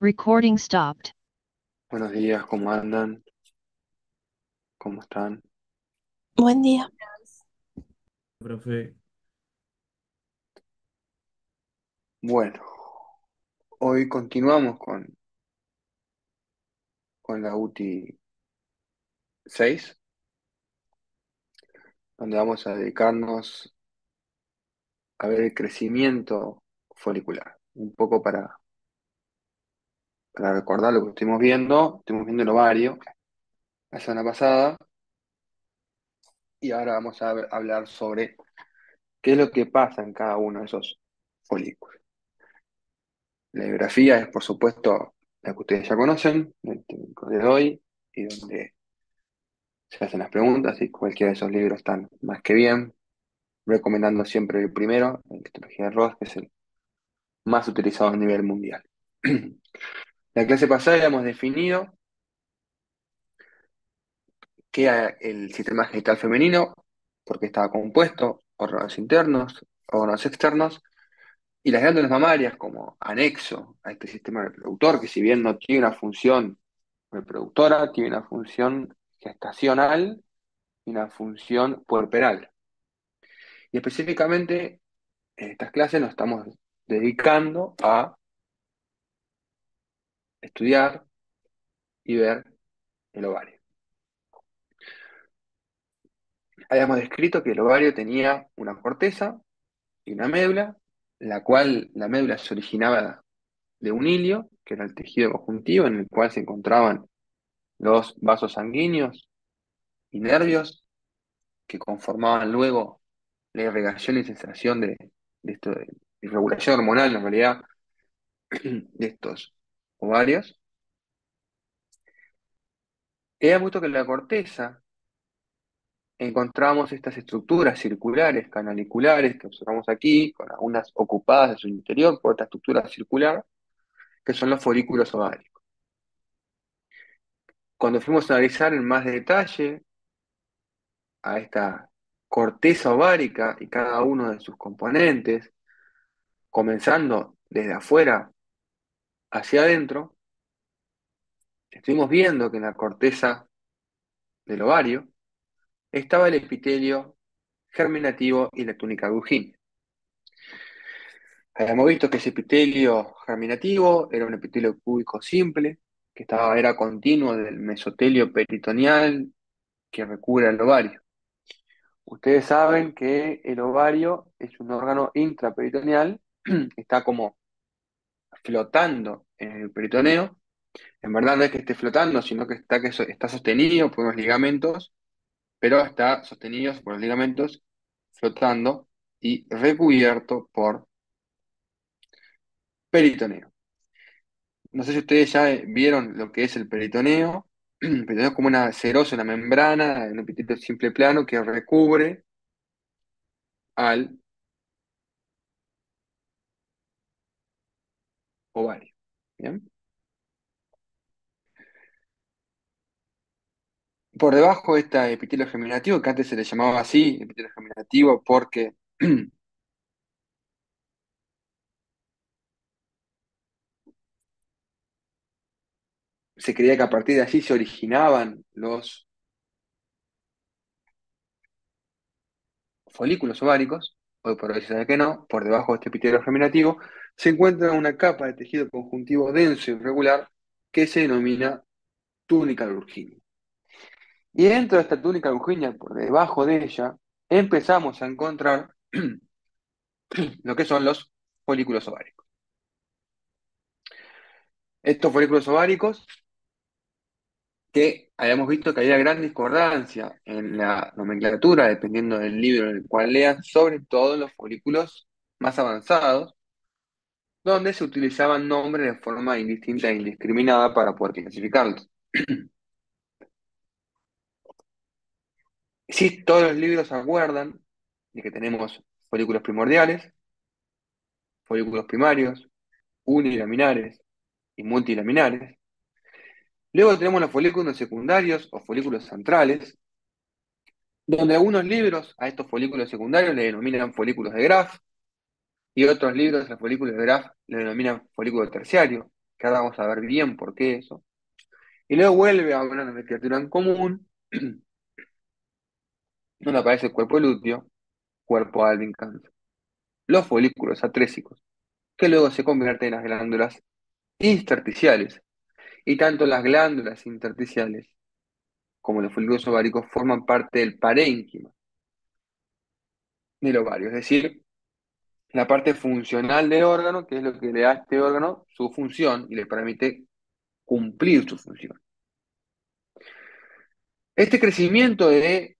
Recording stopped. Buenos días, ¿cómo andan? ¿Cómo están? Buen día. Profe, Bueno, hoy continuamos con la UTI 6, donde vamos a dedicarnos a ver el crecimiento folicular. Un poco para recordar lo que estuvimos viendo el ovario la semana pasada, y ahora vamos a hablar sobre qué es lo que pasa en cada uno de esos folículos. La biografía es, por supuesto, la que ustedes ya conocen, del técnico de hoy, y donde se hacen las preguntas, y cualquiera de esos libros están más que bien, recomendando siempre el primero, la histología de Ross, que es el más utilizado a nivel mundial. La clase pasada ya hemos definido qué era el sistema genital femenino, porque estaba compuesto, órganos internos, órganos externos, y las glándulas mamarias como anexo a este sistema reproductor, que si bien no tiene una función reproductora, tiene una función gestacional y una función puerperal. Y específicamente en estas clases nos estamos dedicando a estudiar y ver el ovario. Habíamos descrito que el ovario tenía una corteza y una médula, la cual la médula se originaba de un hilio, que era el tejido conjuntivo en el cual se encontraban los vasos sanguíneos y nervios que conformaban luego la irrigación y sensación de esto de regulación hormonal en realidad de estos ovarios. Y habíamos visto que en la corteza encontramos estas estructuras circulares, canaliculares, que observamos aquí, con algunas ocupadas en su interior por esta estructura circular, que son los folículos ováricos. Cuando fuimos a analizar en más detalle a esta corteza ovárica y cada uno de sus componentes, comenzando desde afuera hacia adentro, estuvimos viendo que en la corteza del ovario estaba el epitelio germinativo y la túnica Golgi. Habíamos visto que ese epitelio germinativo era un epitelio cúbico simple, que era continuo del mesotelio peritoneal que recubre el ovario. Ustedes saben que el ovario es un órgano intraperitoneal, está como flotando en el peritoneo. En verdad no es que esté flotando, sino que está sostenido por unos ligamentos, pero está sostenido por los ligamentos flotando y recubierto por peritoneo. No sé si ustedes ya vieron lo que es el peritoneo. El peritoneo es como una serosa, una membrana, un epitelio simple plano que recubre al ovario. ¿Bien? Por debajo de este epitelio germinativo, que antes se le llamaba así, epitelio germinativo, porque se creía que a partir de allí se originaban los folículos ováricos. Hoy por hoy se sabe que no. Por debajo de este epitelio germinativo se encuentra una capa de tejido conjuntivo denso y irregular que se denomina túnica Lurgini. Y dentro de esta túnica Lurginia, por debajo de ella, empezamos a encontrar lo que son los folículos ováricos. Estos folículos ováricos, que habíamos visto que había gran discordancia en la nomenclatura, dependiendo del libro en el cual lean, sobre todo en los folículos más avanzados, donde se utilizaban nombres de forma indistinta e indiscriminada para poder clasificarlos. Sí, todos los libros acuerdan de que tenemos folículos primordiales, folículos primarios, unilaminares y multilaminares. Luego tenemos los folículos secundarios o folículos centrales, donde algunos libros a estos folículos secundarios le denominan folículos de Graf y otros libros a los folículos de Graf le denominan folículo terciario. que ahora vamos a ver bien por qué eso. Y luego vuelve a una nomenclatura en común, donde aparece el cuerpo lúteo, cuerpo albicans, los folículos atrésicos, que luego se convierten en las glándulas intersticiales. Y tanto las glándulas intersticiales como los folículos ováricos forman parte del parénquima del ovario, es decir, la parte funcional del órgano, que es lo que le da a este órgano su función y le permite cumplir su función. Este crecimiento de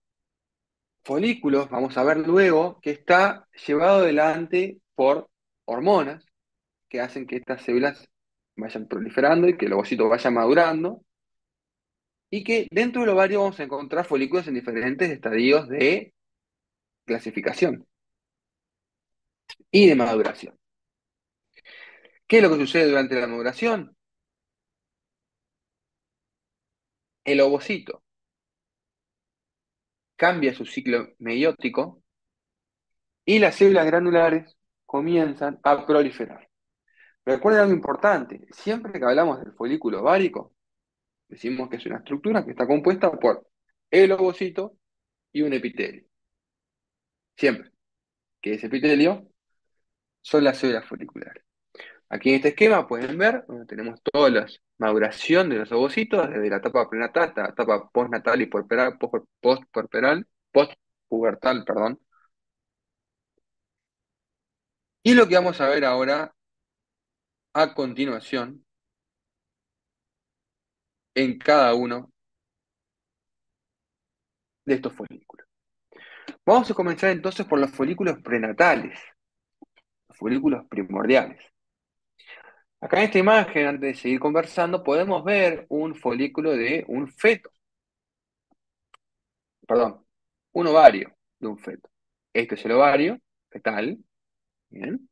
folículos, vamos a ver luego, que está llevado adelante por hormonas que hacen que estas células vayan proliferando y que el ovocito vaya madurando, y que dentro del ovario vamos a encontrar folículos en diferentes estadios de clasificación y de maduración. ¿Qué es lo que sucede durante la maduración? El ovocito cambia su ciclo meiótico y las células granulares comienzan a proliferar. Recuerden algo importante, siempre que hablamos del folículo ovárico, decimos que es una estructura que está compuesta por el ovocito y un epitelio. Siempre que ese epitelio son las células foliculares. Aquí en este esquema pueden ver donde tenemos toda la maduración de los ovocitos, desde la etapa prenatal hasta la etapa postnatal y postpubertal, perdón. Y lo que vamos a ver ahora a continuación en cada uno de estos folículos. Vamos a comenzar entonces por los folículos prenatales, los folículos primordiales. Acá en esta imagen, antes de seguir conversando, podemos ver un folículo de un feto, perdón, un ovario de un feto. Este es el ovario fetal, ¿bien?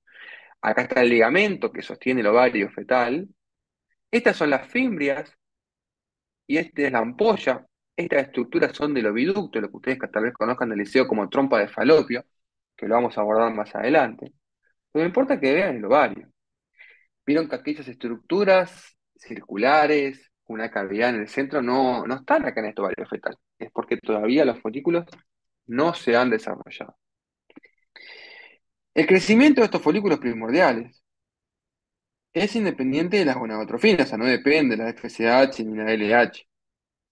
Acá está el ligamento que sostiene el ovario fetal. Estas son las fimbrias y esta es la ampolla. Estas estructuras son del oviducto, lo que ustedes tal vez conozcan del liceo como trompa de falopio, que lo vamos a abordar más adelante. Pero me importa que vean el ovario. Vieron que aquellas estructuras circulares, una cavidad en el centro, no están acá en este ovario fetal. Es porque todavía los folículos no se han desarrollado. El crecimiento de estos folículos primordiales es independiente de las gonadotrofinas, o sea, no depende de la FSH ni la LH.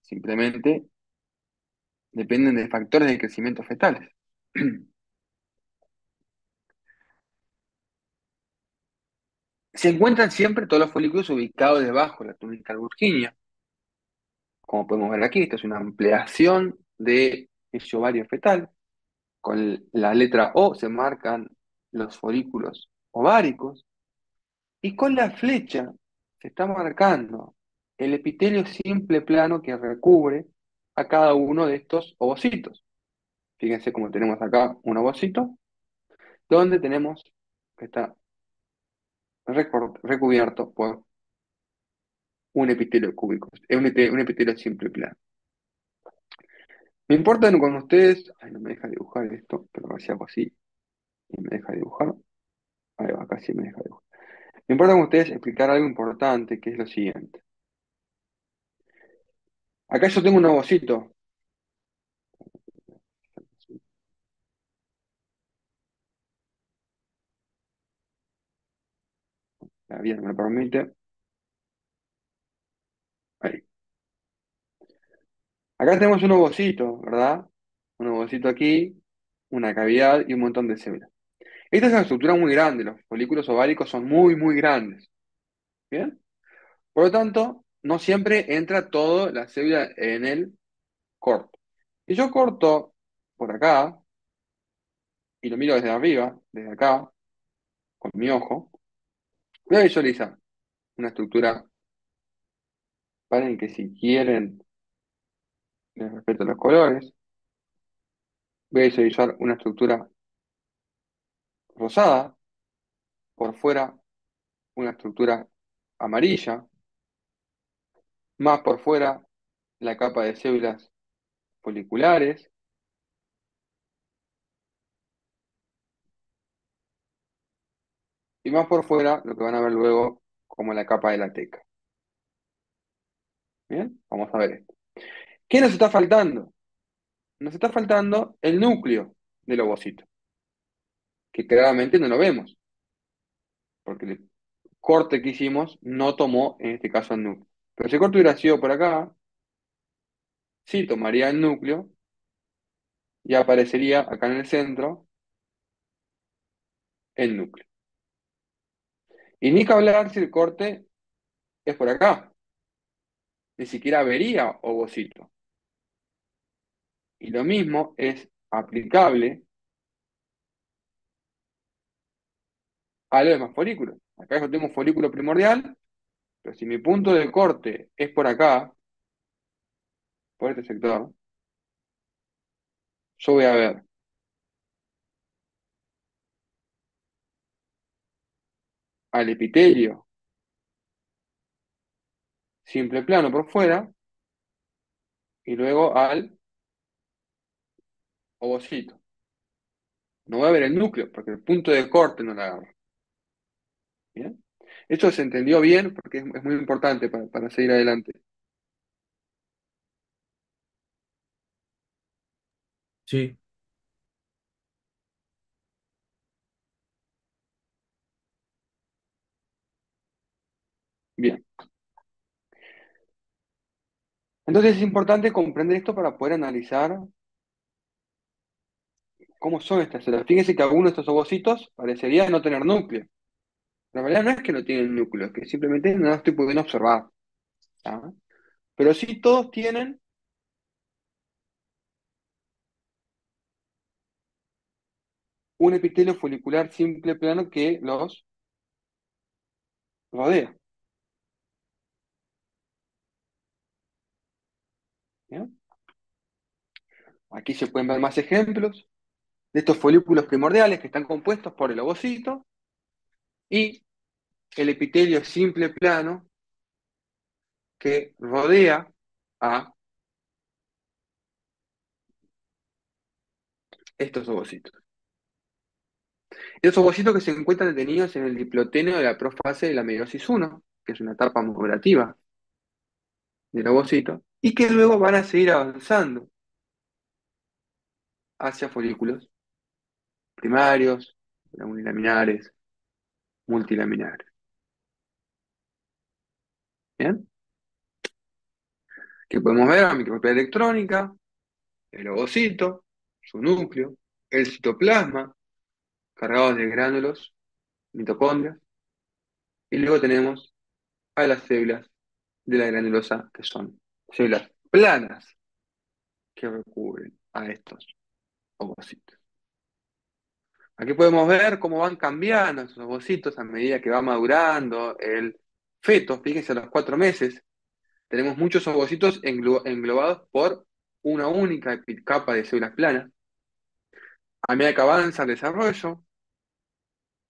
Simplemente dependen de factores de crecimiento fetales. Se encuentran siempre todos los folículos ubicados debajo de la túnica alburquínea. Como podemos ver aquí, esta es una ampliación de ese ovario fetal. Con la letra O se marcan los folículos ováricos y con la flecha se está marcando el epitelio simple plano que recubre a cada uno de estos ovocitos. Fíjense cómo tenemos acá un ovocito, donde tenemos que está recubierto por un epitelio cúbico, es un epitelio simple plano. Me importa con ustedes, ay, no me deja dibujar esto, pero a ver si hago así y me deja dibujar. Ahí va, acá sí me deja dibujar. Me importa con ustedes explicar algo importante, que es lo siguiente. Acá yo tengo un ovocito. La vida no me lo permite. Ahí. Acá tenemos un ovocito, ¿verdad? Un ovocito aquí, una cavidad y un montón de células. Esta es una estructura muy grande, los folículos ováricos son muy, muy grandes. ¿Bien? Por lo tanto, no siempre entra toda la célula en el corto. Si yo corto por acá y lo miro desde arriba, desde acá, con mi ojo, voy a visualizar una estructura, paren que si quieren, les respeto los colores, voy a visualizar una estructura rosada, por fuera una estructura amarilla, más por fuera la capa de células foliculares, y más por fuera lo que van a ver luego como la capa de la teca. Bien, vamos a ver esto. ¿Qué nos está faltando? Nos está faltando el núcleo del ovocito, que claramente no lo vemos, porque el corte que hicimos no tomó, en este caso, el núcleo. Pero si el corte hubiera sido por acá, sí tomaría el núcleo y aparecería acá en el centro el núcleo. Y ni que hablar si el corte es por acá, ni siquiera vería ovocito. Y lo mismo es aplicable a los demás folículos. Acá yo tengo un folículo primordial, pero si mi punto de corte es por acá, por este sector, yo voy a ver al epitelio simple plano por fuera y luego al ovocito. No voy a ver el núcleo porque el punto de corte no lo agarro. ¿Bien? Esto se entendió bien porque es muy importante para seguir adelante. Sí, Bien. Entonces es importante comprender esto para poder analizar cómo son estas células. Fíjense que algunos de estos ovocitos parecería no tener núcleo. La realidad no es que no tienen núcleo, es que simplemente no lo estoy pudiendo observar. ¿Ah? Pero sí todos tienen un epitelio folicular simple plano que los rodea. ¿Bien? Aquí se pueden ver más ejemplos de estos folículos primordiales que están compuestos por el ovocito y el epitelio simple plano que rodea a estos ovocitos. Estos ovocitos que se encuentran detenidos en el diploteno de la profase de la meiosis uno, que es una etapa madurativa del ovocito, y que luego van a seguir avanzando hacia folículos primarios, unilaminares, multilaminares. ¿Bien? Que podemos ver la microscopía electrónica, el ovocito, su núcleo, el citoplasma, cargados de gránulos, mitocondrias, y luego tenemos a las células de la granulosa, que son células planas que recubren a estos ovocitos. Aquí podemos ver cómo van cambiando esos ovocitos a medida que va madurando el feto. Fíjense, a los 4 meses tenemos muchos ovocitos englobados por una única capa de células planas. A medida que avanza el desarrollo,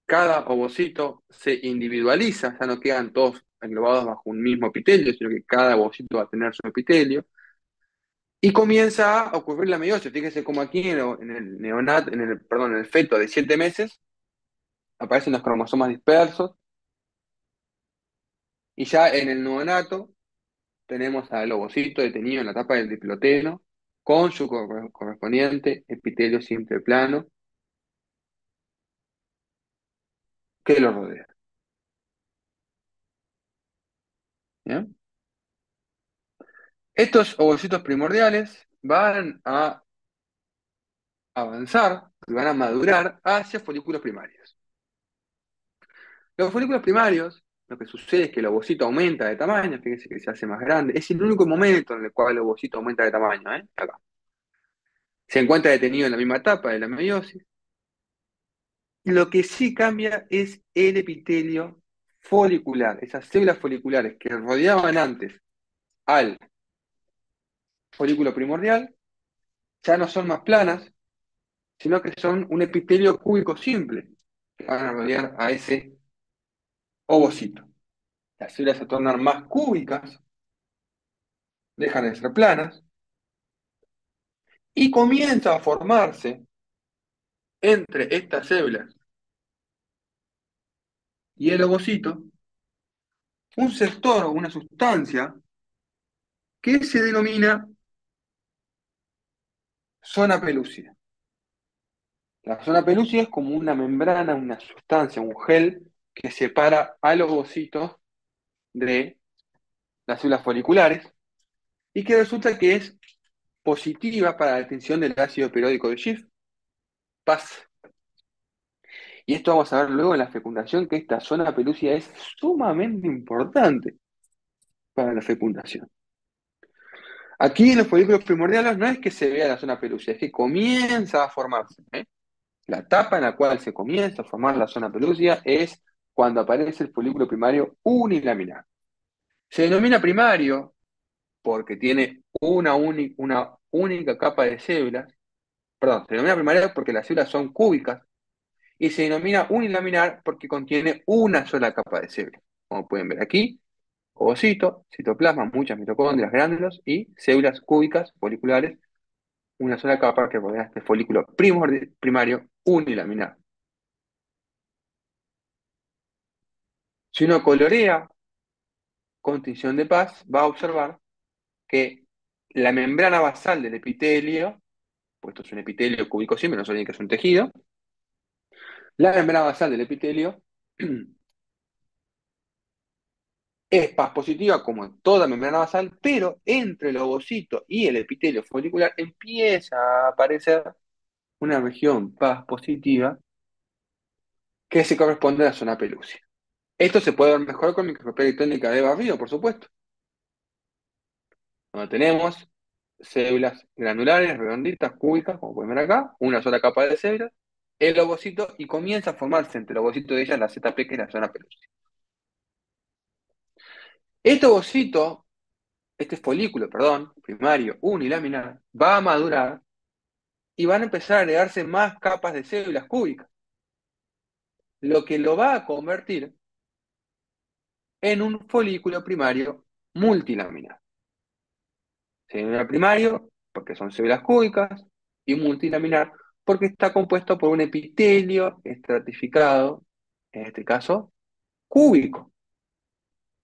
cada ovocito se individualiza, ya no quedan todos englobados bajo un mismo epitelio, sino que cada ovocito va a tener su epitelio. Y comienza a ocurrir la meiosis. Fíjense cómo aquí en el neonato, perdón, en el feto de 7 meses aparecen los cromosomas dispersos y ya en el neonato tenemos al ovocito detenido en la etapa del diploteno con su correspondiente epitelio simple plano que lo rodea. ¿Bien? Estos ovocitos primordiales van a avanzar y van a madurar hacia folículos primarios. Los folículos primarios, lo que sucede es que el ovocito aumenta de tamaño, fíjense que se hace más grande. Es el único momento en el cual el ovocito aumenta de tamaño, ¿eh? Acá. Se encuentra detenido en la misma etapa de la meiosis. Lo que sí cambia es el epitelio folicular, esas células foliculares que rodeaban antes al folículo primordial, ya no son más planas, sino que son un epitelio cúbico simple, que van a rodear a ese ovocito. Las células se tornan más cúbicas, dejan de ser planas, y comienza a formarse entre estas células y el ovocito un sector o una sustancia que se denomina zona pelúcida. La zona pelúcida es como una membrana, una sustancia, un gel que separa a los ovocitos de las células foliculares y que resulta que es positiva para la detención del ácido periódico de Schiff, PAS. Y esto vamos a ver luego en la fecundación, que esta zona pelúcida es sumamente importante para la fecundación. Aquí en los folículos primordiales no es que se vea la zona pelúcida, es que comienza a formarse, ¿eh? La etapa en la cual se comienza a formar la zona pelúcida es cuando aparece el folículo primario unilaminar. Se denomina primario porque tiene una única capa de células. Perdón, se denomina primario porque las células son cúbicas y se denomina unilaminar porque contiene una sola capa de células. Como pueden ver aquí, ovocito, citoplasma, muchas mitocondrias, glándulos y células cúbicas foliculares, una sola capa que rodea este folículo primario unilaminar. Si uno colorea con tinción de paz, va a observar que la membrana basal del epitelio, pues esto es un epitelio cúbico simple, no se olviden que es un tejido, la membrana basal del epitelio es paz positiva como en toda membrana basal, pero entre el ovocito y el epitelio folicular empieza a aparecer una región paz positiva que se corresponde a la zona pelúcida. Esto se puede ver mejor con microscopía electrónica de barrido, por supuesto, donde tenemos células granulares, redonditas, cúbicas, como pueden ver acá, una sola capa de células, el ovocito y comienza a formarse entre el ovocito de ellas la ZP, que es la zona pelúcida. Este ovocito, este folículo, perdón, primario unilaminar, va a madurar y van a empezar a agregarse más capas de células cúbicas, lo que lo va a convertir en un folículo primario multilaminar. Celular primario, porque son células cúbicas, y multilaminar, porque está compuesto por un epitelio estratificado, en este caso, cúbico,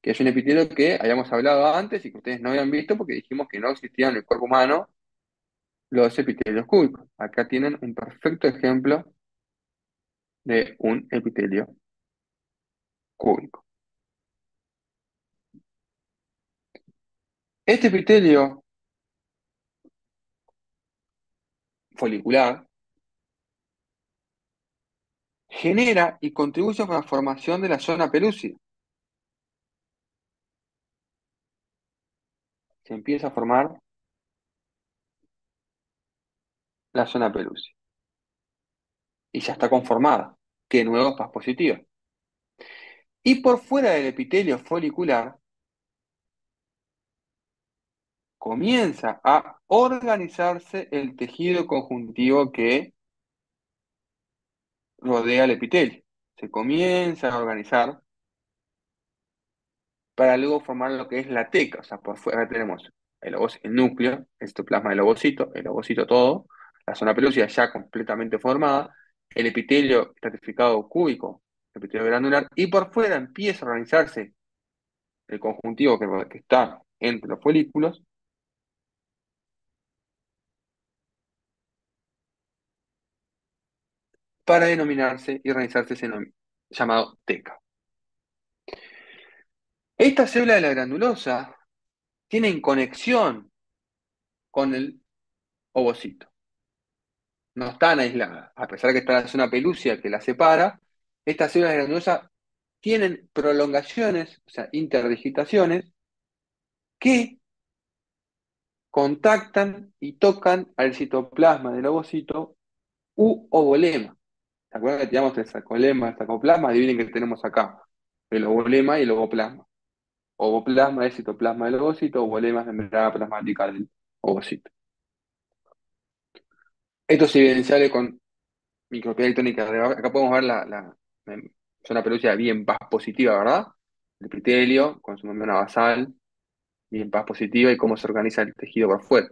que es un epitelio que habíamos hablado antes y que ustedes no habían visto porque dijimos que no existían en el cuerpo humano los epitelios cúbicos. Acá tienen un perfecto ejemplo de un epitelio cúbico. Este epitelio folicular genera y contribuye a la formación de la zona pelúcida. Se empieza a formar la zona pelúcida y ya está conformada, que nuevo es paz positiva. Y por fuera del epitelio folicular comienza a organizarse el tejido conjuntivo que rodea el epitelio. Se comienza a organizar para luego formar lo que es la teca. O sea, por fuera tenemos el núcleo, el citoplasma del ovocito, el ovocito todo, la zona pelúcida ya completamente formada, el epitelio estratificado cúbico, el epitelio granular, y por fuera empieza a organizarse el conjuntivo que está entre los folículos para denominarse y organizarse ese llamado teca. Estas células de la granulosa tienen conexión con el ovocito. No están aisladas. A pesar de que está la zona pelúcida que las separa, estas células granulosas tienen prolongaciones, o sea, interdigitaciones, que contactan y tocan al citoplasma del ovocito u ovolema. ¿Se acuerdan que teníamos el sarcolema, el sarcoplasma? Adivinen que tenemos acá, el ovolema y el ovoplasma. Ovoplasma es citoplasma del ovocito, ovolema es membrana plasmática del ovocito. Esto es evidenciable con microscopía electrónica. Acá podemos ver la zona pelúcida bien paz positiva, ¿verdad? El epitelio con su membrana basal, bien paz positiva y cómo se organiza el tejido por fuera.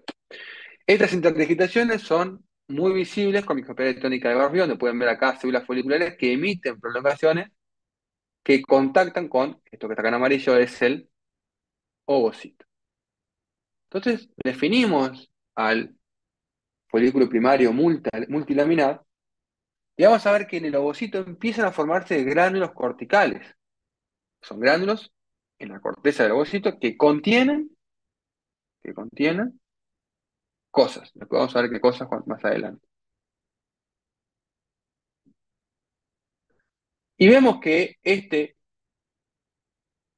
Estas interdigitaciones son muy visibles con microscopía electrónica de Barbier, donde pueden ver acá células foliculares que emiten prolongaciones que contactan con, esto que está acá en amarillo es el ovocito. Entonces, definimos al folículo primario multilaminar y vamos a ver que en el ovocito empiezan a formarse gránulos corticales. Son gránulos en la corteza del ovocito que contienen cosas. Después vamos a ver qué cosas más adelante. Y vemos que este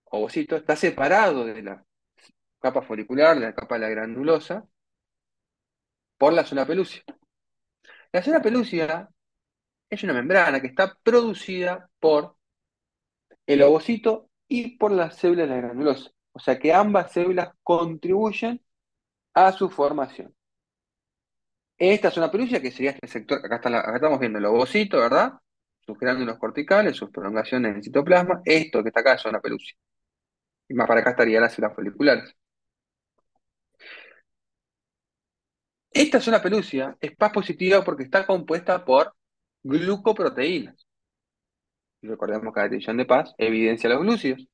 ovocito está separado de la capa folicular, de la capa de la granulosa, por la zona pelúcida. La zona pelúcida es una membrana que está producida por el ovocito y por las células de la granulosa. O sea que ambas células contribuyen a su formación. Esta zona pelúcida, que sería este sector, acá estamos viendo el ovocito, ¿verdad? Sus gránulos corticales, sus prolongaciones en el citoplasma. Esto que está acá es zona pelúcida. Y más para acá estarían las células foliculares. Esta zona pelúcida es Paz positiva porque está compuesta por glucoproteínas. Y recordemos que la división de Paz evidencia los glúcidos.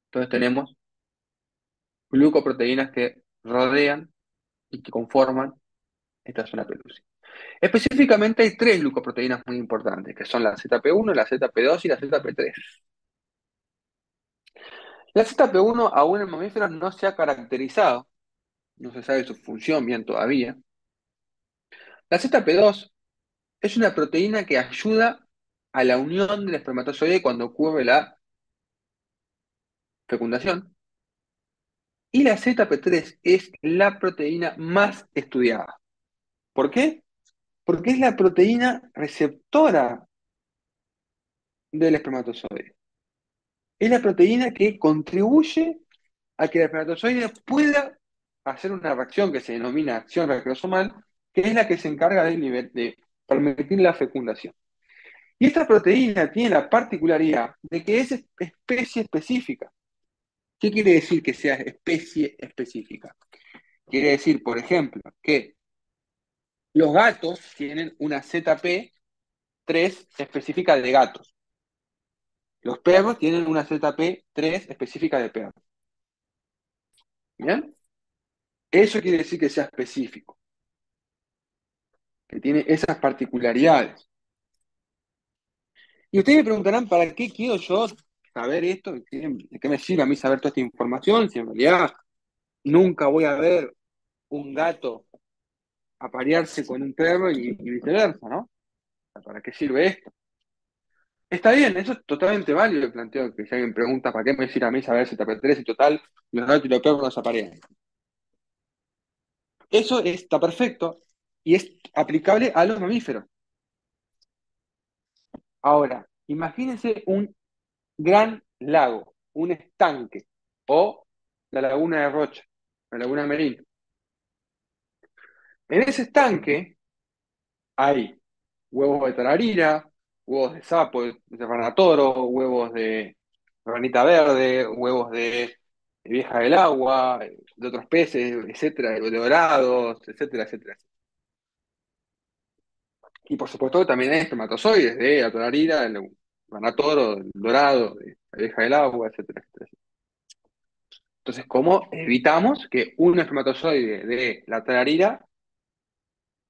Entonces tenemos glucoproteínas que rodean y que conforman esta zona pelúcida. Específicamente hay tres glucoproteínas muy importantes, que son la ZP1, la ZP2 y la ZP3. La ZP1 aún en mamíferos no se ha caracterizado, no se sabe su función bien todavía. La ZP2 es una proteína que ayuda a la unión del espermatozoide cuando ocurre la fecundación. Y la ZP3 es la proteína más estudiada. ¿Por qué? Porque es la proteína receptora del espermatozoide. Es la proteína que contribuye a que el espermatozoide pueda hacer una reacción que se denomina acción recrosomal, que es la que se encarga de permitir la fecundación. Y esta proteína tiene la particularidad de que es especie específica. ¿Qué quiere decir que sea especie específica? Quiere decir, por ejemplo, que los gatos tienen una ZP3 específica de gatos. Los perros tienen una ZP3 específica de perros. ¿Bien? Eso quiere decir que sea específico, que tiene esas particularidades. Y ustedes me preguntarán, ¿para qué quiero yo saber esto? ¿De qué me sirve a mí saber toda esta información? Si en realidad nunca voy a ver un gato aparearse con un perro y viceversa, ¿no? ¿Para qué sirve esto? Está bien, eso es totalmente válido el planteo, que si alguien pregunta, ¿para qué me sirve a mí saber si ZP3 y total, los gatos y los perros no se aparean? Eso está perfecto y es aplicable a los mamíferos. Ahora, imagínense un gran lago, un estanque, o la laguna de Rocha, la laguna de Merín. En ese estanque hay huevos de tararira, huevos de sapo, de ranatoro, huevos de ranita verde, huevos de vieja del agua, de otros peces, etcétera, de dorados, etcétera, etcétera. Y por supuesto que también hay espermatozoides de la tararira, el ranatoro, el dorado, de la vieja del agua, etcétera, etcétera. Entonces, ¿cómo evitamos que un espermatozoide de la tararira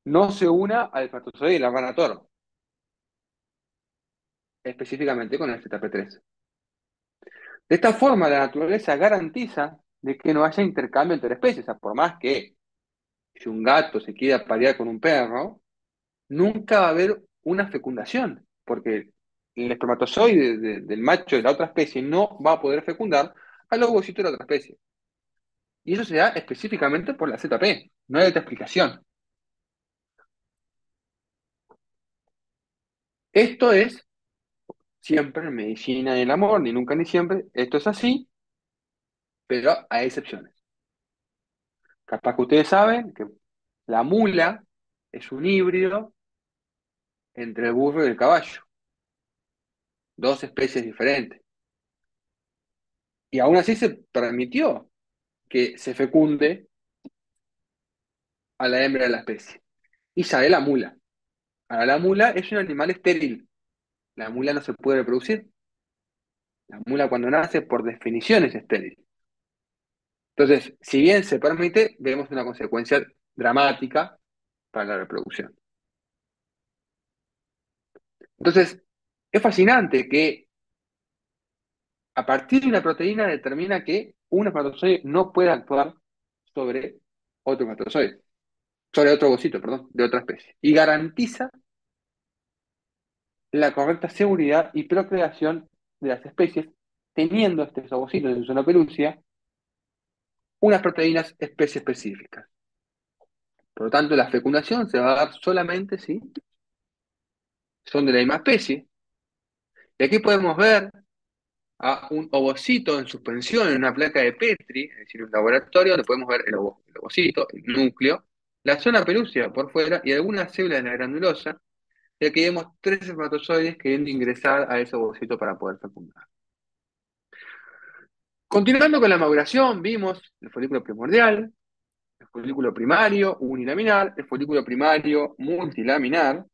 no se una al espermatozoide de la rana toro, específicamente con el ZP3? De esta forma, la naturaleza garantiza de que no haya intercambio entre especies. O sea, por más que si un gato se quiera parear con un perro, nunca va a haber una fecundación, porque el espermatozoide del macho de la otra especie no va a poder fecundar al ovocito de la otra especie. Y eso se da específicamente por la ZP. No hay otra explicación. Esto es siempre en medicina y en el amor, ni nunca ni siempre. Esto es así, pero hay excepciones. Capaz que ustedes saben que la mula es un híbrido entre el burro y el caballo, dos especies diferentes. Y aún así se permitió que se fecunde a la hembra de la especie. Y sale la mula. Ahora, la mula es un animal estéril. La mula no se puede reproducir. La mula cuando nace, por definición, es estéril. Entonces, si bien se permite, vemos una consecuencia dramática para la reproducción. Entonces, es fascinante que a partir de una proteína determina que un espermatozoide no puede actuar sobre otro espermatozoide, sobre otro ovocito, perdón, de otra especie. Y garantiza la correcta seguridad y procreación de las especies, teniendo estos ovocitos en su zona pelúcida unas proteínas especie específicas. Por lo tanto, la fecundación se va a dar solamente si son de la misma especie. Y aquí podemos ver a un ovocito en suspensión en una placa de Petri, es decir, un laboratorio donde podemos ver el ovocito, el núcleo, la zona pelúcida por fuera y algunas células de la granulosa, y aquí vemos tres espermatozoides queriendo ingresar a ese ovocito para poder fecundar. Continuando con la maduración, vimos el folículo primordial, el folículo primario unilaminar, el folículo primario multilaminar,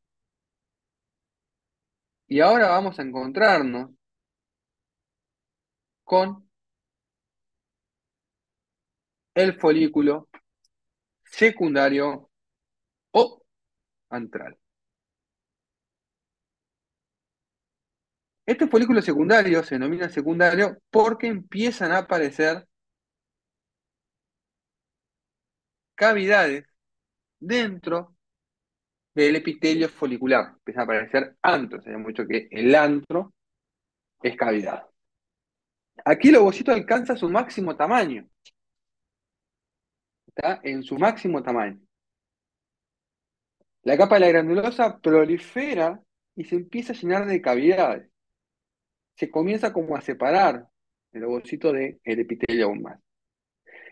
y ahora vamos a encontrarnos con el folículo secundario o antral. Este folículo secundario se denomina secundario porque empiezan a aparecer cavidades dentro del epitelio folicular. Empiezan a aparecer antros. Sabemos mucho que el antro es cavidad. Aquí el ovocito alcanza su máximo tamaño. Está en su máximo tamaño. La capa de la granulosa prolifera y se empieza a llenar de cavidades. Se comienza como a separar el ovocito del epitelio aún más.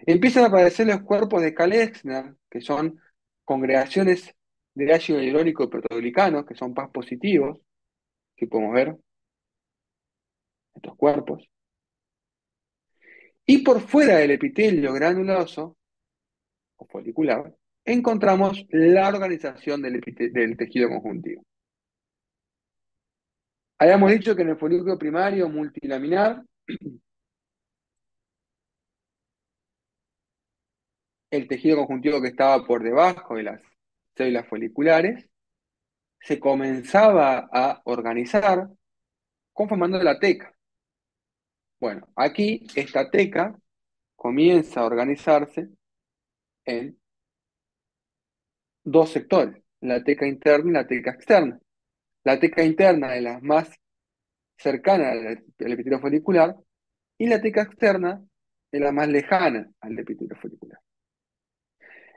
Empiezan a aparecer los cuerpos de Kalexner, que son congregaciones de ácido hialurónico y protoglicano, que son PAS positivos, que podemos ver estos cuerpos. Y por fuera del epitelio granuloso o folicular, encontramos la organización del tejido conjuntivo. Habíamos dicho que en el folículo primario multilaminar, el tejido conjuntivo que estaba por debajo de las células foliculares se comenzaba a organizar conformando la teca. Bueno, aquí esta teca comienza a organizarse en dos sectores, la teca interna y la teca externa. La teca interna es la más cercana al epitelio folicular y la teca externa es la más lejana al epitelio folicular.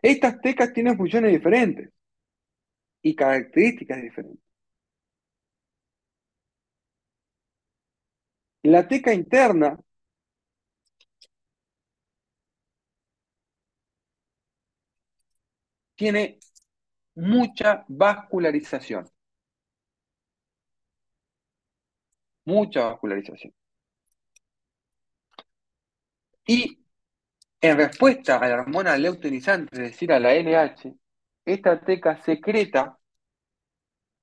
Estas tecas tienen funciones diferentes y características diferentes. La teca interna tiene mucha vascularización. Y en respuesta a la hormona luteinizante, es decir, a la LH, esta teca secreta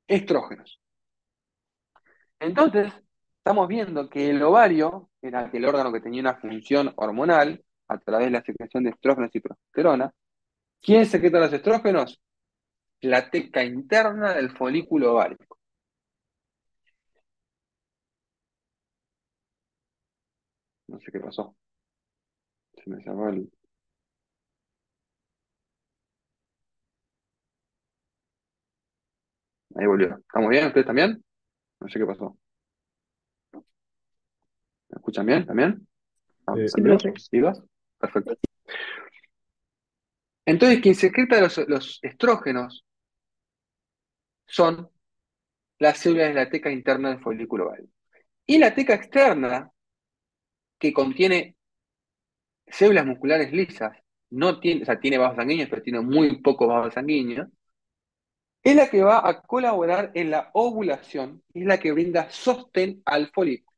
estrógenos. Entonces, estamos viendo que el ovario era el órgano que tenía una función hormonal a través de la secreción de estrógenos y progesterona. ¿Quién secreta los estrógenos? La teca interna del folículo ovárico. No sé qué pasó. Se me cerró el... Ahí volvió. ¿Estamos bien? ¿Ustedes también? No sé qué pasó. ¿Me escuchan bien? ¿También? Sí, Sí, ¿Amigos? profe. ¿Vivas? Perfecto. Entonces, quien secreta los estrógenos son las células de la teca interna del folículo ovárico. Y la teca externa, que contiene células musculares lisas, no tiene, o sea, tiene vasos sanguíneos, pero tiene muy pocos vasos sanguíneos, es la que va a colaborar en la ovulación y es la que brinda sostén al folículo.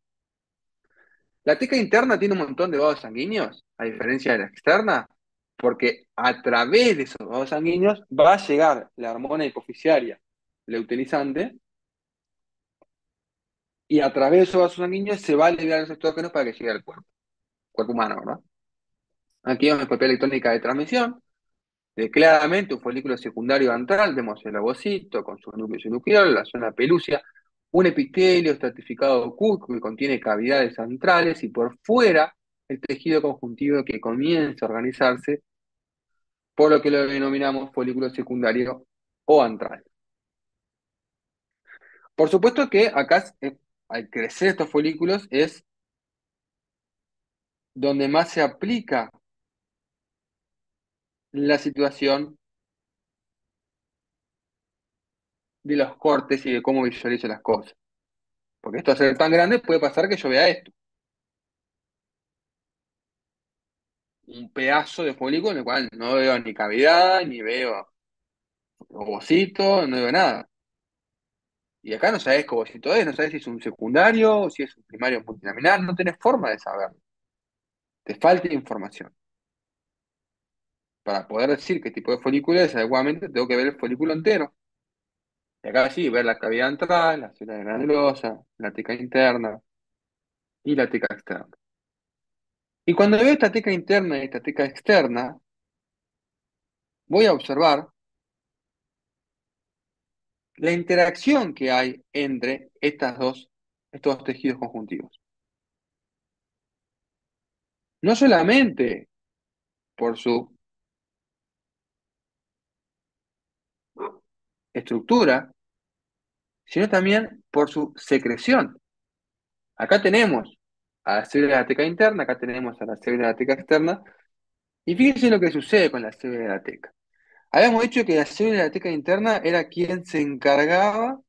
La teca interna tiene un montón de vasos sanguíneos, a diferencia de la externa, porque a través de esos vasos sanguíneos va a llegar la hormona hipofisiaria luteinizante y a través de esos vasos sanguíneos se va a liberar los estrógenos para que llegue al cuerpo humano, ¿verdad? Aquí vemos la copia electrónica de transmisión de claramente un folículo secundario antral, vemos el ovocito con su núcleo nuclear, la zona pelúcea, un epitelio estratificado oculto que contiene cavidades antrales y por fuera el tejido conjuntivo que comienza a organizarse, por lo que lo denominamos folículo secundario o antral. Por supuesto que acá, al crecer estos folículos, es donde más se aplica la situación de los cortes y de cómo visualizo las cosas. Porque esto al ser tan grande puede pasar que yo vea esto, un pedazo de folículo en el cual no veo ni cavidad, ni veo ovocito, no veo nada. Y acá no sabes qué ovocito es, no sabes si es un secundario, si es un primario multilaminar, no tenés forma de saberlo. Te falta información. Para poder decir qué tipo de folículo es adecuadamente, tengo que ver el folículo entero. Y acá sí, ver la cavidad antral, la célula granulosa, la teca interna y la teca externa. Y cuando veo esta teca interna y esta teca externa, voy a observar la interacción que hay entre estos dos tejidos conjuntivos. No solamente por su estructura, sino también por su secreción. Acá tenemos a la célula de la teca interna, acá tenemos a la célula de la teca externa, y fíjense lo que sucede con la célula de la teca. Habíamos dicho que la célula de la teca interna era quien se encargaba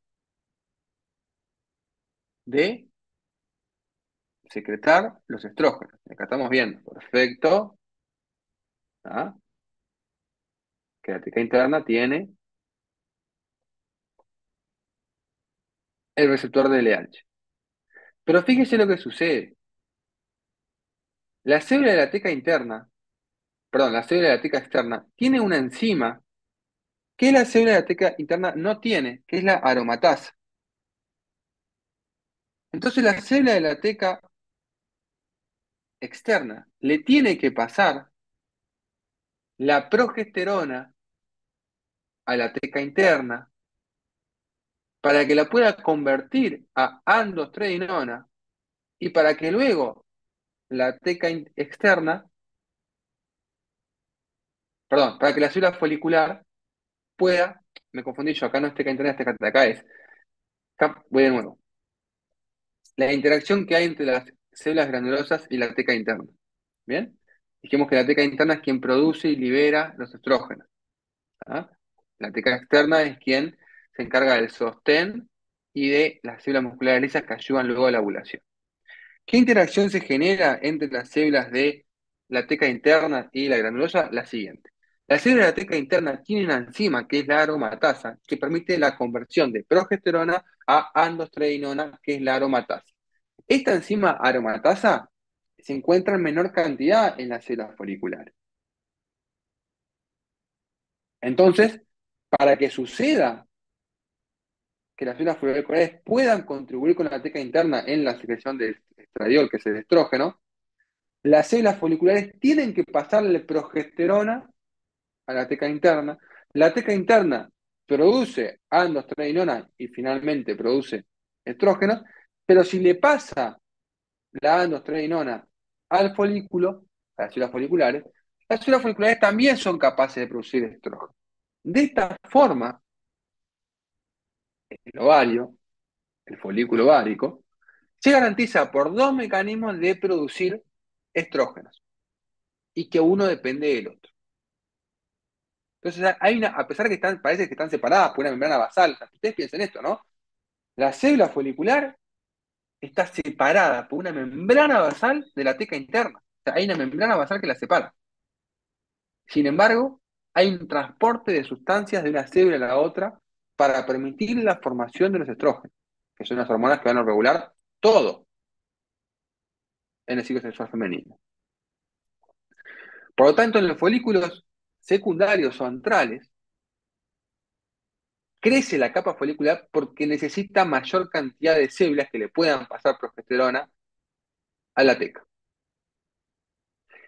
de secretar los estrógenos. Acá estamos viendo, perfecto, ¿ah? Que la teca interna tiene el receptor de LH. Pero fíjese lo que sucede. La célula de la teca interna, perdón, la célula de la teca externa, tiene una enzima que la célula de la teca interna no tiene, que es la aromatasa. Entonces la célula de la teca externa le tiene que pasar la progesterona a la teca interna para que la pueda convertir a androstenediona y para que luego la teca externa, perdón, para que la célula folicular pueda, me confundí yo, acá no es teca interna, es teca, acá es, acá voy de nuevo, la interacción que hay entre las células granulosas y la teca interna. ¿Bien? Dijimos que la teca interna es quien produce y libera los estrógenos. ¿Ah? La teca externa es quien se encarga del sostén y de las células musculares lisas que ayudan luego a la ovulación. ¿Qué interacción se genera entre las células de la teca interna y la granulosa? La siguiente. La célula de la teca interna tiene una enzima que es la aromatasa, que permite la conversión de progesterona a androstenediona, que es la aromatasa. Esta enzima aromatasa se encuentra en menor cantidad en las células foliculares. Entonces, para que suceda que las células folliculares puedan contribuir con la teca interna en la secreción de estradiol, que es el estrógeno, las células foliculares tienen que pasarle progesterona a la teca interna produce androstenediona y finalmente produce estrógenos, pero si le pasa la androstenediona al folículo, a las células foliculares también son capaces de producir estrógeno. De esta forma, el ovario, el folículo ovárico, se garantiza por dos mecanismos de producir estrógenos y que uno depende del otro. Entonces, a pesar de que parece que están separadas por una membrana basal, o sea, ustedes piensen esto, ¿no? La célula folicular está separada por una membrana basal de la teca interna. O sea, hay una membrana basal que la separa. Sin embargo, hay un transporte de sustancias de una célula a la otra para permitir la formación de los estrógenos, que son las hormonas que van a regular todo en el ciclo sexual femenino. Por lo tanto, en los folículos secundarios o antrales, crece la capa folicular porque necesita mayor cantidad de células que le puedan pasar progesterona a la teca.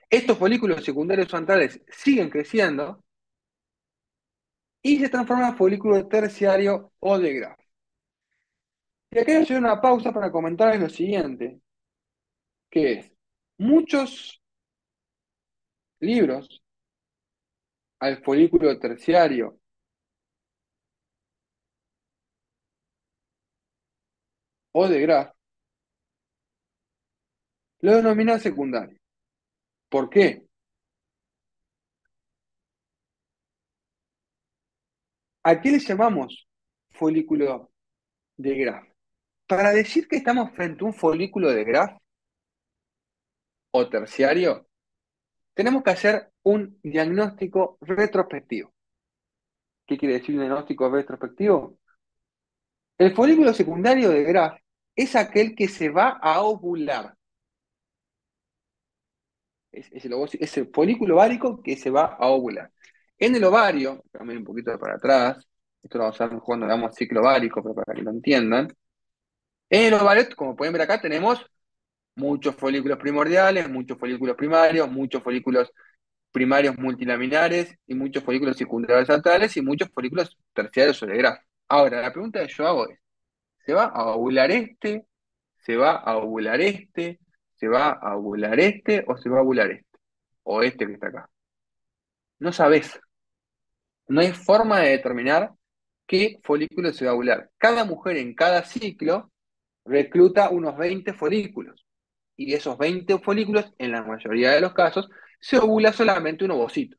Estos folículos secundarios centrales siguen creciendo y se transforman en folículo terciario o de Graf. Y acá voy a hacer una pausa para comentarles lo siguiente, que es, muchos libros al folículo terciario o de Graf lo denominan secundario. ¿Por qué? ¿A qué le llamamos folículo de Graf? Para decir que estamos frente a un folículo de Graf o terciario, tenemos que hacer un diagnóstico retrospectivo. ¿Qué quiere decir un diagnóstico retrospectivo? El folículo secundario de Graf es aquel que se va a ovular. Es el folículo ovárico que se va a ovular. En el ovario, también un poquito para atrás, esto lo vamos a ver cuando hagamos ciclo ovárico, pero para que lo entiendan. En el ovario, como pueden ver acá, tenemos muchos folículos primordiales, muchos folículos primarios, muchos folículos primarios multilaminares y muchos folículos secundarios centrales y muchos folículos terciarios sobre grafo. Ahora, la pregunta que yo hago es, ¿se va a ovular este? ¿Se va a ovular este? ¿Se va a ovular este? ¿O se va a ovular este? O este que está acá. No sabes. No hay forma de determinar qué folículo se va a ovular. Cada mujer en cada ciclo recluta unos 20 folículos. Y de esos 20 folículos, en la mayoría de los casos, se ovula solamente un ovocito.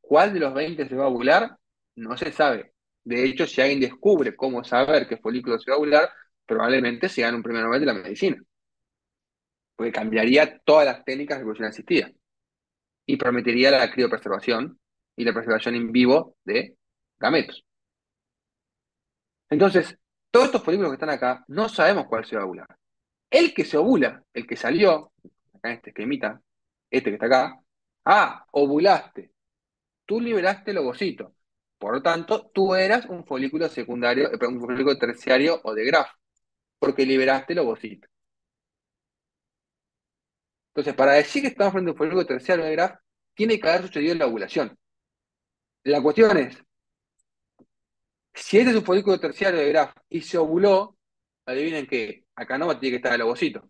¿Cuál de los 20 se va a ovular? No se sabe. De hecho, si alguien descubre cómo saber qué folículo se va a ovular, probablemente se gane un premio Nobel de la medicina, porque cambiaría todas las técnicas de reproducción asistida y permitiría la criopreservación y la preservación in vivo de gametos. Entonces, todos estos folículos que están acá, no sabemos cuál se va a ovular. El que se ovula, el que salió, acá en este esquemita, este que está acá, ovulaste, tú liberaste el ovocito. Por lo tanto, tú eras un folículo secundario, un folículo terciario o de Graf, porque liberaste el ovocito. Entonces, para decir que estamos frente a un folículo terciario de Graf, tiene que haber sucedido la ovulación. La cuestión es, si este es un folículo terciario de Graf y se ovuló, adivinen que acá no tiene que estar el ovocito.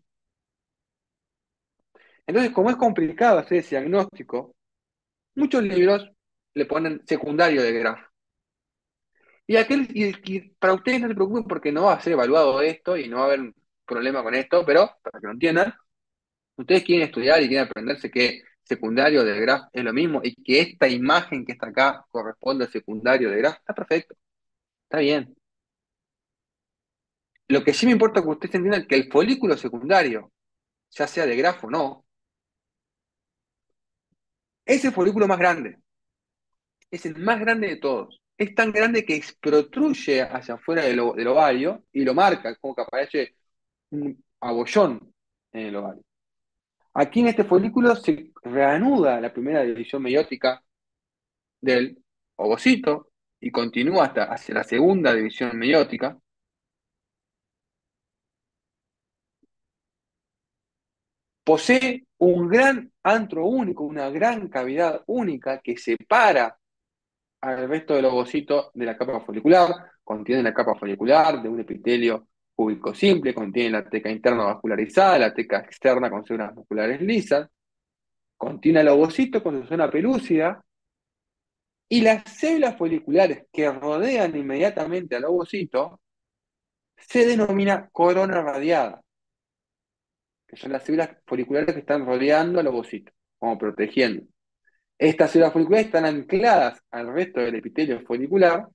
Entonces, como es complicado hacer ese diagnóstico, muchos libros le ponen secundario de Graf. Y para ustedes no se preocupen porque no va a ser evaluado esto y no va a haber un problema con esto, pero para que lo entiendan, ustedes quieren estudiar y quieren aprenderse que secundario de Graf es lo mismo y que esta imagen que está acá corresponde al secundario de Graf, está perfecto, está bien. Lo que sí me importa que ustedes entiendan que el folículo secundario, ya sea de Graf o no, es el folículo más grande, es el más grande de todos. Es tan grande que protruye hacia afuera del ovario y lo marca, como que aparece un abollón en el ovario. Aquí en este folículo se reanuda la primera división meiótica del ovocito y continúa hasta hacia la segunda división meiótica. Posee un gran antro único, una gran cavidad única que separa al resto del ovocito de la capa folicular. Contiene la capa folicular de un epitelio cúbico simple, contiene la teca interna vascularizada, la teca externa con células musculares lisas, contiene el ovocito con su zona pelúcida. Y las células foliculares que rodean inmediatamente al ovocito se denomina corona radiada, que son las células foliculares que están rodeando al ovocito, como protegiendo. Estas células foliculares están ancladas al resto del epitelio folicular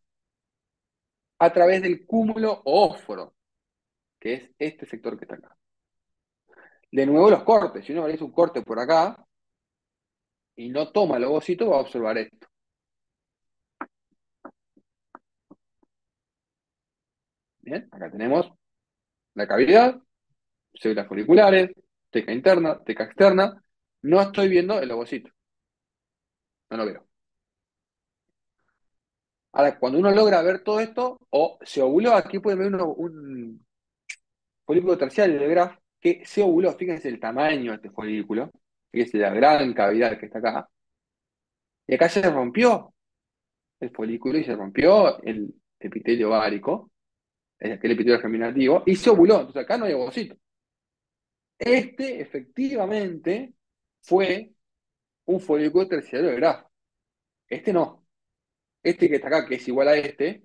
a través del cúmulo ósforo, que es este sector que está acá. De nuevo los cortes, si uno realiza un corte por acá y no toma el ovocito, va a observar esto. Bien, acá tenemos la cavidad, células foliculares, teca interna, teca externa. No estoy viendo el ovocito, no lo veo. Ahora, cuando uno logra ver todo esto, o se ovuló, aquí pueden ver un folículo terciario del grafo que se ovuló. Fíjense el tamaño de este folículo, fíjense la gran cavidad que está acá. Y acá se rompió el folículo y se rompió el epitelio ovárico, el epitelio germinativo, y se ovuló. Entonces acá no hay ovocito. Este efectivamente fue un folículo terciario del grafo. Este no. Este que está acá, que es igual a este,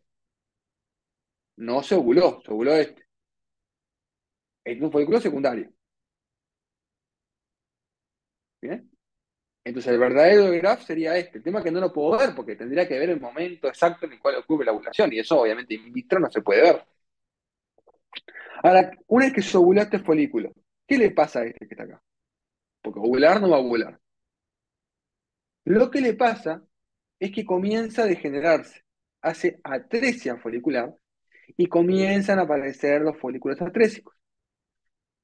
no se ovuló este. Este es un folículo secundario. ¿Bien? Entonces el verdadero graph sería este. El tema es que no lo puedo ver porque tendría que ver el momento exacto en el cual ocurre la ovulación. Y eso obviamente in vitro no se puede ver. Ahora, una vez que se ovula este folículo, ¿qué le pasa a este que está acá? Porque ovular no va a ovular. Lo que le pasa es que comienza a degenerarse. Hace atresia folicular y comienzan a aparecer los folículos atrésicos.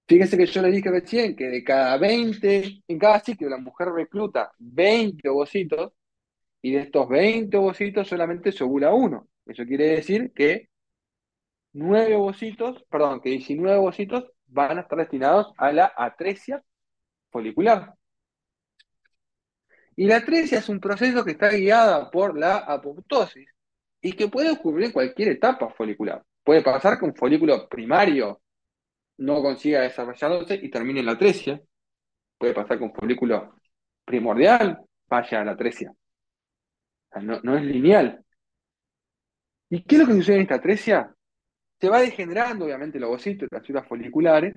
Fíjense que yo les dije recién que de cada 20, en cada ciclo la mujer recluta 20 ovocitos y de estos 20 ovocitos solamente se ovula uno. Eso quiere decir que 9 ovocitos, perdón, que 19 ovocitos van a estar destinados a la atresia folicular. Y la atresia es un proceso que está guiada por la apoptosis y que puede ocurrir en cualquier etapa folicular. Puede pasar que un folículo primario no consiga desarrollándose y termine en la atresia. Puede pasar que un folículo primordial vaya a la atresia. O sea, no es lineal. ¿Y qué es lo que sucede en esta atresia? Se va degenerando, obviamente, el ovocito, las células foliculares,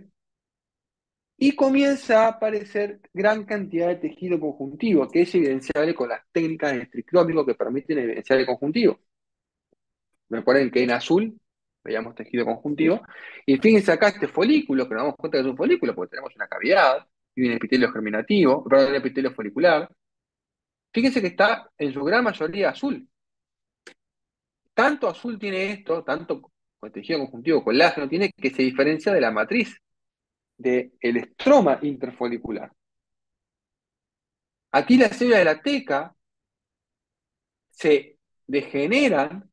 y comienza a aparecer gran cantidad de tejido conjuntivo, que es evidenciable con las técnicas de triclómico que permiten evidenciar el conjuntivo. Recuerden que en azul veíamos tejido conjuntivo, y fíjense acá este folículo, que nos damos cuenta que es un folículo porque tenemos una cavidad y un epitelio germinativo, perdón, un epitelio folicular. Fíjense que está en su gran mayoría azul. Tanto azul tiene esto, tanto con tejido conjuntivo colágeno tiene, que se diferencia de la matriz del estroma interfolicular. Aquí las células de la teca se degeneran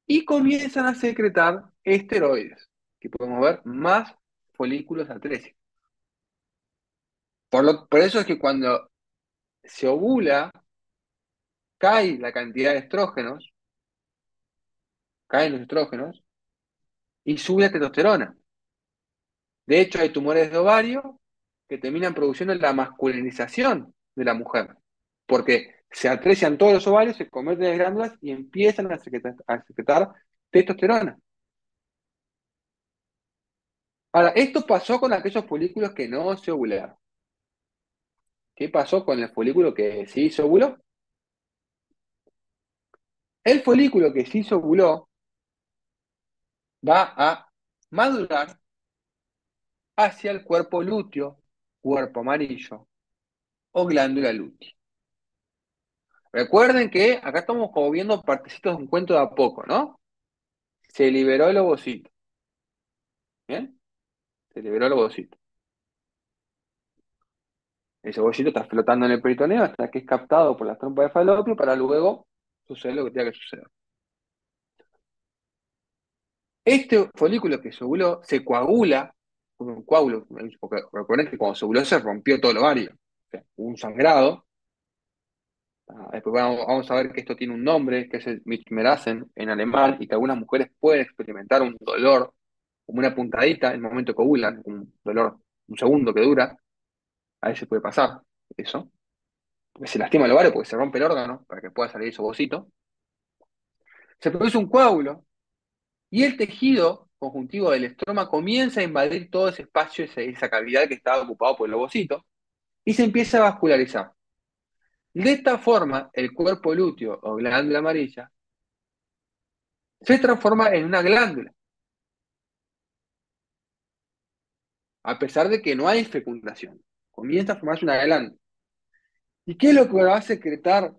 y comienzan a secretar esteroides, que podemos ver más folículos atrésicos. Por eso es que cuando se ovula, cae la cantidad de estrógenos, caen los estrógenos y sube la testosterona. De hecho, hay tumores de ovario que terminan produciendo la masculinización de la mujer, porque se atresian todos los ovarios, se convierten en glándulas y empiezan a secretar testosterona. Ahora, esto pasó con aquellos folículos que no se ovularon. ¿Qué pasó con el folículo que sí se ovuló? El folículo que sí se ovuló va a madurar hacia el cuerpo lúteo, cuerpo amarillo o glándula lútea. Recuerden que acá estamos como viendo partecitos de un cuento de a poco, ¿no? Se liberó el ovocito. ¿Bien? Se liberó el ovocito. Ese ovocito está flotando en el peritoneo hasta que es captado por las trompas de falopio para luego suceder lo que tenga que suceder. Este folículo que se ovuló se coagula con un coágulo, porque recuerden que cuando se ovuló se rompió todo el ovario. O sea, hubo un sangrado. Después vamos a ver que esto tiene un nombre, que es el Mitmerasen en alemán, y que algunas mujeres pueden experimentar un dolor, como una puntadita en el momento que ovulan, un dolor, un segundo que dura. A veces puede pasar eso. Porque se lastima el ovario porque se rompe el órgano para que pueda salir ese ovocito. Se produce un coágulo y el tejido conjuntivo del estroma comienza a invadir todo ese espacio, esa cavidad que estaba ocupado por el ovocito, y se empieza a vascularizar. De esta forma, el cuerpo lúteo o glándula amarilla se transforma en una glándula, a pesar de que no hay fecundación. Comienza a formarse una glándula. ¿Y qué es lo que va a secretar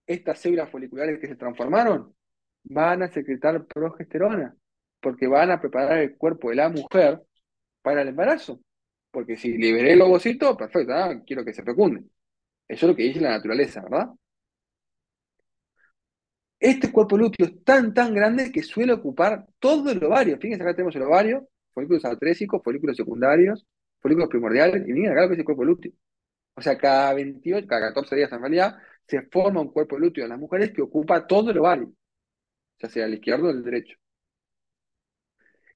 estas células foliculares que se transformaron? Van a secretar progesterona, porque van a preparar el cuerpo de la mujer para el embarazo. Porque si liberé el ovocito, perfecto, quiero que se fecunde. Eso es lo que dice la naturaleza, ¿verdad? Este cuerpo lúteo es tan grande que suele ocupar todo el ovario. Fíjense, acá tenemos el ovario, folículos artrésicos, folículos secundarios, folículos primordiales, y miren acá lo que es el cuerpo lúteo. O sea, cada 28, cada 14 días en realidad, se forma un cuerpo lúteo en las mujeres que ocupa todo el ovario, ya sea el izquierdo o el derecho.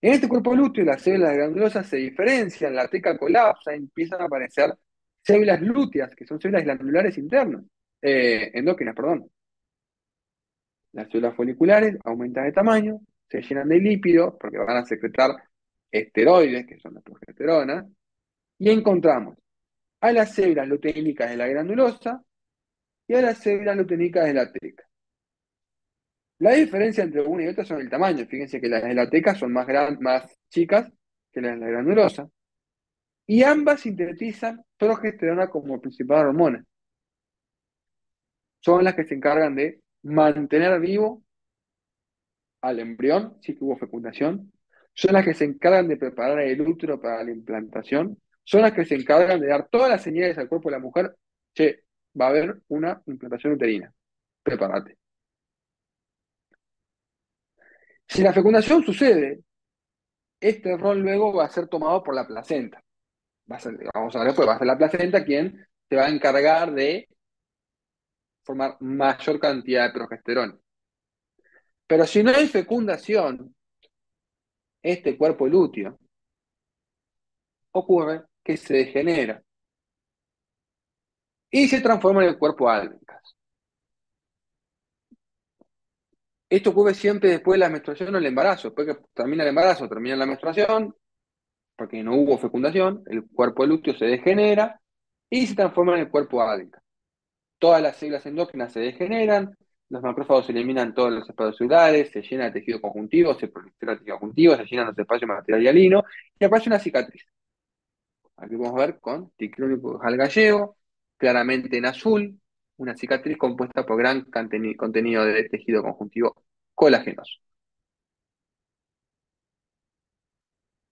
En este cuerpo lúteo, las células glandulosas se diferencian, la teca colapsa, empiezan a aparecer células lúteas, que son células glandulares internas, endócrinas, perdón. Las células foliculares aumentan de tamaño, se llenan de lípidos, porque van a secretar esteroides, que son la progesterona, y encontramos a las células luteínicas de la granulosa y a las células luteínicas de la teca. La diferencia entre una y otra son el tamaño. Fíjense que las de la teca son más chicas que las de la granulosa. Y ambas sintetizan progesterona como principal hormona. Son las que se encargan de mantener vivo al embrión, si que hubo fecundación. Son las que se encargan de preparar el útero para la implantación. Son las que se encargan de dar todas las señales al cuerpo de la mujer. Che, va a haber una implantación uterina. Prepárate. Si la fecundación sucede, este rol luego va a ser tomado por la placenta. Vamos a ver después, va a ser la placenta quien se va a encargar de formar mayor cantidad de progesterona. Pero si no hay fecundación, este cuerpo lúteo ocurre que se degenera y se transforma en el cuerpo álbicas. Esto ocurre siempre después de la menstruación o el embarazo. Después que termina el embarazo, termina la menstruación, porque no hubo fecundación, el cuerpo lúteo se degenera y se transforma en el cuerpo álbicas. Todas las células endócrinas se degeneran, los macrófagos eliminan todos los espacios celulares, se llena el tejido conjuntivo, se prolifera el tejido conjuntivo, se llenan los espacios material hialino y aparece una cicatriz. Aquí podemos ver con triclónico gallego, claramente en azul, una cicatriz compuesta por gran contenido de tejido conjuntivo colagenoso.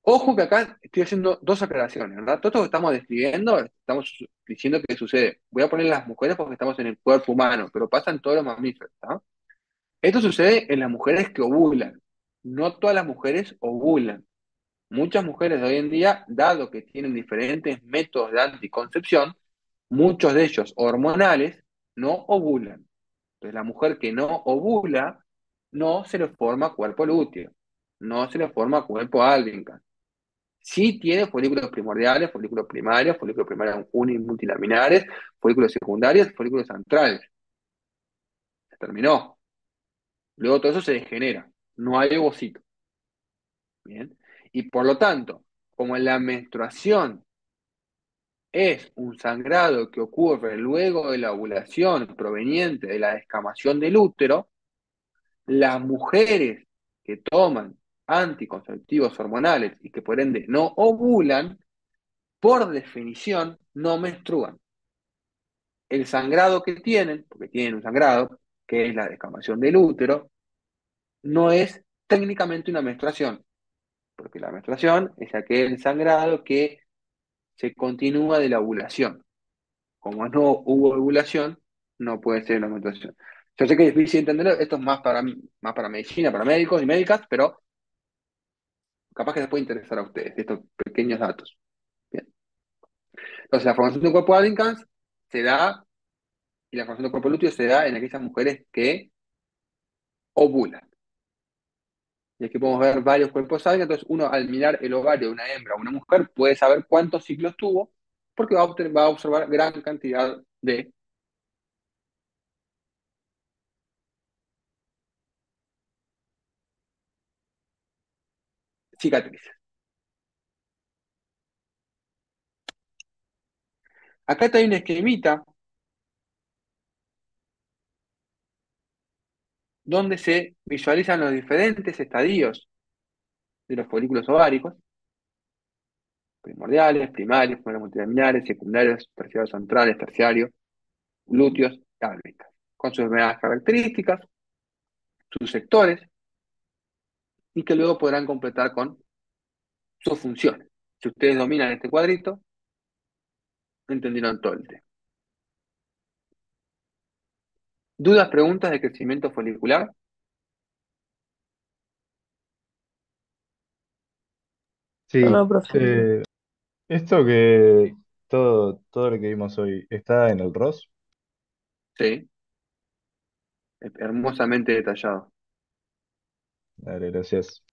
Ojo que acá estoy haciendo dos aclaraciones, ¿verdad? Todo esto que estamos describiendo, estamos diciendo que sucede. Voy a poner las mujeres porque estamos en el cuerpo humano, pero pasa en todos los mamíferos, ¿tá? Esto sucede en las mujeres que ovulan. No todas las mujeres ovulan. Muchas mujeres de hoy en día, dado que tienen diferentes métodos de anticoncepción, muchos de ellos hormonales, no ovulan. Entonces, la mujer que no ovula, no se le forma cuerpo lúteo, no se le forma cuerpo álbica. Sí tiene folículos primarios uni y multilaminares, folículos secundarios, folículos centrales. Se terminó. Luego todo eso se degenera. No hay ovocito. Bien. Y por lo tanto, como la menstruación es un sangrado que ocurre luego de la ovulación proveniente de la descamación del útero, las mujeres que toman anticonceptivos hormonales y que por ende no ovulan, por definición no menstruan. El sangrado que tienen, porque tienen un sangrado, que es la descamación del útero, no es técnicamente una menstruación, porque la menstruación es aquel sangrado que se continúa de la ovulación. Como no hubo ovulación, no puede ser una menstruación. Yo sé que es difícil entenderlo, esto es más para medicina, para médicos y médicas, pero capaz que les puede interesar a ustedes estos pequeños datos. Bien. Entonces, la formación de un cuerpo Addington se da, y la formación de un cuerpo lúteo se da en aquellas mujeres que ovulan. Y aquí podemos ver varios cuerpos Addington. Entonces, uno al mirar el ovario de una hembra o una mujer puede saber cuántos ciclos tuvo, porque va a observar gran cantidad de cicatrices. Acá está una esquemita donde se visualizan los diferentes estadios de los folículos ováricos, primordiales, primarios, primarios multilaminares, secundarios, terciarios centrales, terciarios, lúteos, álbicas, con sus determinadas características, sus sectores, y que luego podrán completar con sus funciones. Si ustedes dominan este cuadrito, entendieron todo el tema. ¿Dudas, preguntas de crecimiento folicular? No, Sí, no, profe. esto que todo lo que vimos hoy está en el ROS. Sí, hermosamente detallado. Dale, gracias.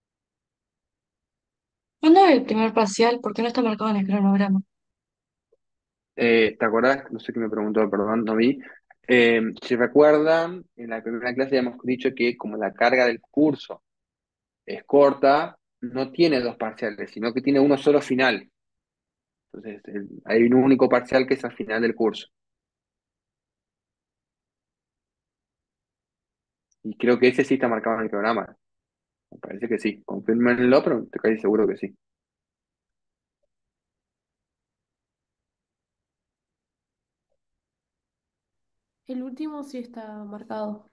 ¿Cuándo es el primer parcial? ¿Por qué no está marcado en el cronograma? ¿Te acordás? No sé qué me preguntó, perdón, no vi. Si recuerdan, en la primera clase habíamos dicho que como la carga del curso es corta, no tiene dos parciales, sino que tiene uno solo final. Entonces, hay un único parcial que es al final del curso. Y creo que ese sí está marcado en el programa. Me parece que sí. Confírmenlo, pero estoy casi seguro que sí. El último sí está marcado.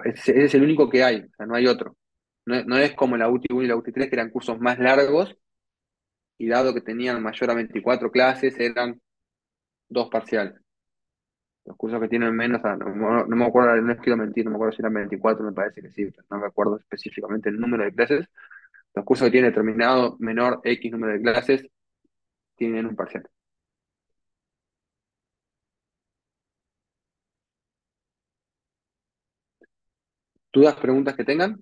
Ese es el único que hay, o sea, no hay otro. No es como la UTI 1 y la UTI 3, que eran cursos más largos, y dado que tenían mayor a 24 clases, eran dos parciales. Los cursos que tienen menos, no me acuerdo, no quiero mentir, no me acuerdo si eran 24, me parece que sí, pero no me acuerdo específicamente el número de clases. Los cursos que tienen determinado menor X número de clases tienen un parcial. ¿Dudas, preguntas que tengan?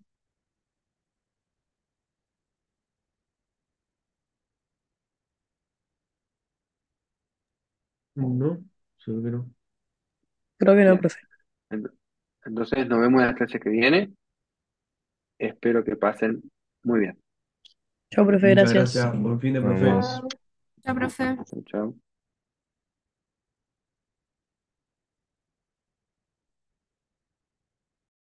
No, seguro que no. Creo que no, Bien. profe. Ent- Entonces nos vemos en la clase que viene. Espero que pasen muy bien. Chao, profe, Muchas gracias. gracias. Buen fin de profe. Vamos. Chao. Chao, profe. Chao, chao.